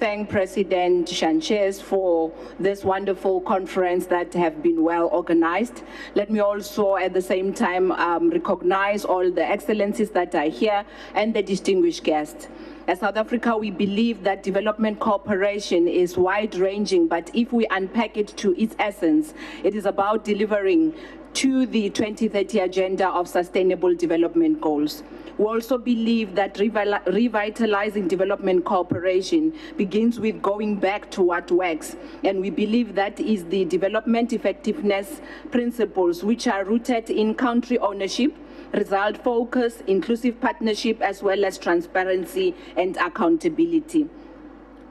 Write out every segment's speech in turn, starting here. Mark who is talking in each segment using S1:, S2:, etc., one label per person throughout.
S1: thank President Sanchez for this wonderful conference that have been well organized. Let me also at the same time recognize all the excellencies that are here and the distinguished guests. As South Africa, we believe that development cooperation is wide-ranging, but if we unpack it to its essence, it is about delivering to the 2030 Agenda of Sustainable Development Goals. We also believe that revitalizing development cooperation begins with going back to what works, and we believe that is the development effectiveness principles, which are rooted in country ownership, result focus, inclusive partnership, as well as transparency and accountability.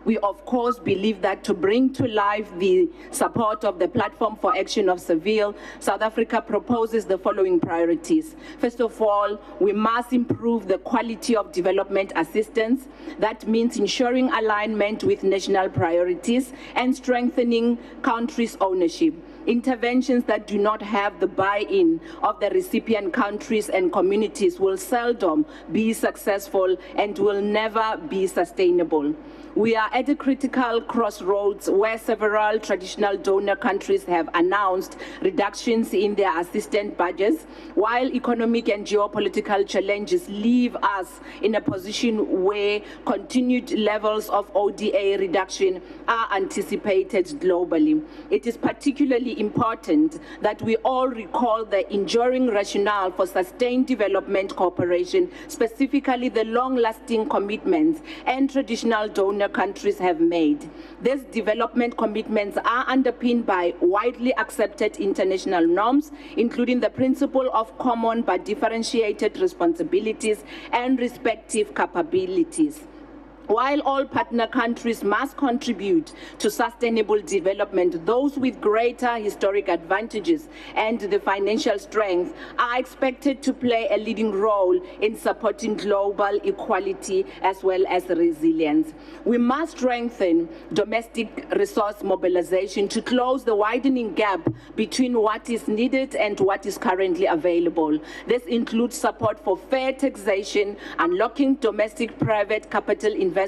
S1: We, of course, believe that to bring to life the support of the Platform for Action of Seville, South Africa proposes the following priorities. First of all, we must improve the quality of development assistance. That means ensuring alignment with national priorities and strengthening countries' ownership. Interventions that do not have the buy-in of the recipient countries and communities will seldom be successful and will never be sustainable. We are at a critical crossroads where several traditional donor countries have announced reductions in their assistance budgets, while economic and geopolitical challenges leave us in a position where continued levels of ODA reduction are anticipated globally. It is particularly important that we all recall the enduring rationale for sustained development cooperation, specifically the long-lasting commitments and traditional donor countries have made. These development commitments are underpinned by widely accepted international norms, including the principle of common but differentiated responsibilities and respective capabilities. While all partner countries must contribute to sustainable development, those with greater historic advantages and the financial strength are expected to play a leading role in supporting global equality as well as resilience. We must strengthen domestic resource mobilization to close the widening gap between what is needed and what is currently available. This includes support for fair taxation, unlocking domestic private capital investment,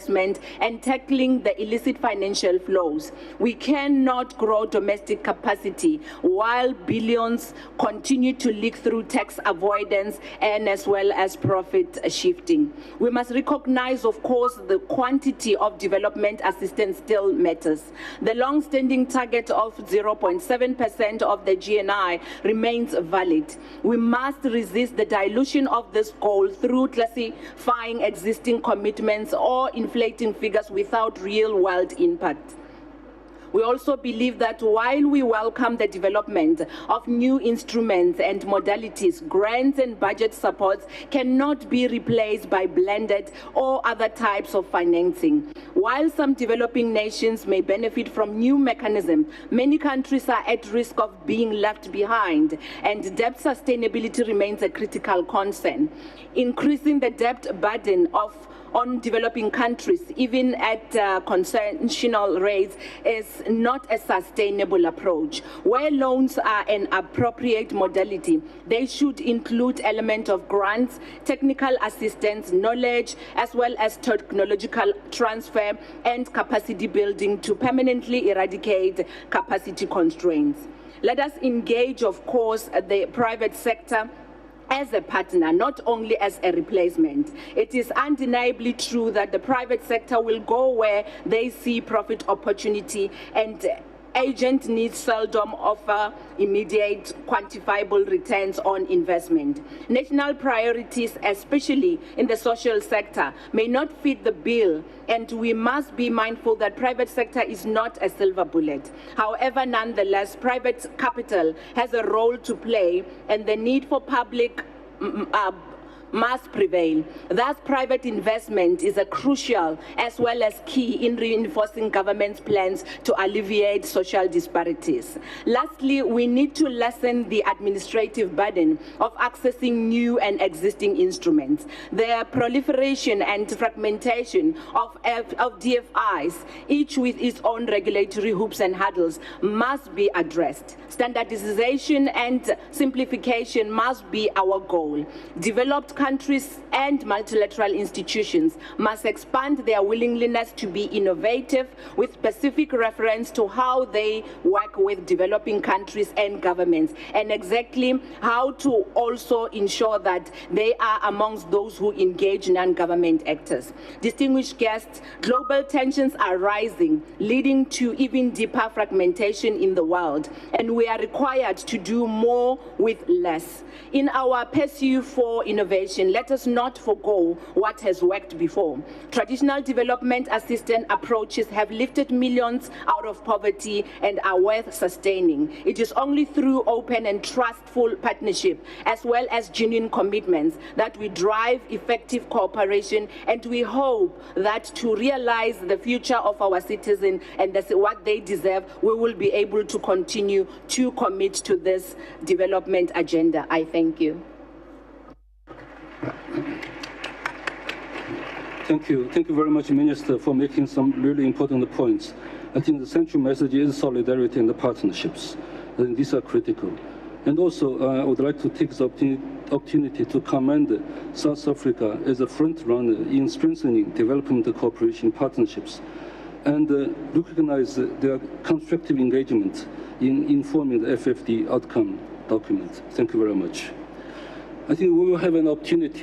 S1: and tackling the illicit financial flows. We cannot grow domestic capacity while billions continue to leak through tax avoidance and as well as profit shifting. We must recognize, of course, the quantity of development assistance still matters. The long-standing target of 0.7% of the GNI remains valid. We must resist the dilution of this goal through classifying existing commitments or inflating figures without real-world impact. We also believe that while we welcome the development of new instruments and modalities, grants and budget supports cannot be replaced by blended or other types of financing. While some developing nations may benefit from new mechanisms, many countries are at risk of being left behind, and debt sustainability remains a critical concern. Increasing the debt burden on developing countries, even at concessional rates, is not a sustainable approach. Where loans are an appropriate modality, they should include elements of grants, technical assistance, knowledge, as well as technological transfer and capacity building to permanently eradicate capacity constraints. Let us engage, of course, the private sector as a partner, not only as a replacement. It is undeniably true that the private sector will go where they see profit opportunity, and agent needs seldom offer immediate quantifiable returns on investment. National priorities, especially in the social sector, may not fit the bill, and we must be mindful that private sector is not a silver bullet. However, nonetheless, private capital has a role to play, and the need for public must prevail. Thus, private investment is a crucial as well as key in reinforcing government's plans to alleviate social disparities. Lastly, we need to lessen the administrative burden of accessing new and existing instruments. The proliferation and fragmentation of DFIs, each with its own regulatory hoops and hurdles, must be addressed. Standardization and simplification must be our goal. Developed countries and multilateral institutions must expand their willingness to be innovative with specific reference to how they work with developing countries and governments, and exactly how to also ensure that they are amongst those who engage non-government actors. Distinguished guests, global tensions are rising, leading to even deeper fragmentation in the world, and we are required to do more with less. In our pursuit for innovation, let us not forgo what has worked before. Traditional development assistance approaches have lifted millions out of poverty and are worth sustaining. It is only through open and trustful partnership, as well as genuine commitments, that we drive effective cooperation, and we hope that to realize the future of our citizens and what they deserve, we will be able to continue to commit to this development agenda. I thank you.
S2: Thank you. Thank you very much, Minister, for making some really important points. I think the central message is solidarity and the partnerships, and these are critical. And also, I would like to take this opportunity to commend South Africa as a front runner in strengthening development cooperation partnerships, and recognize their constructive engagement in informing the FfD outcome document. Thank you very much. I think we will have an opportunity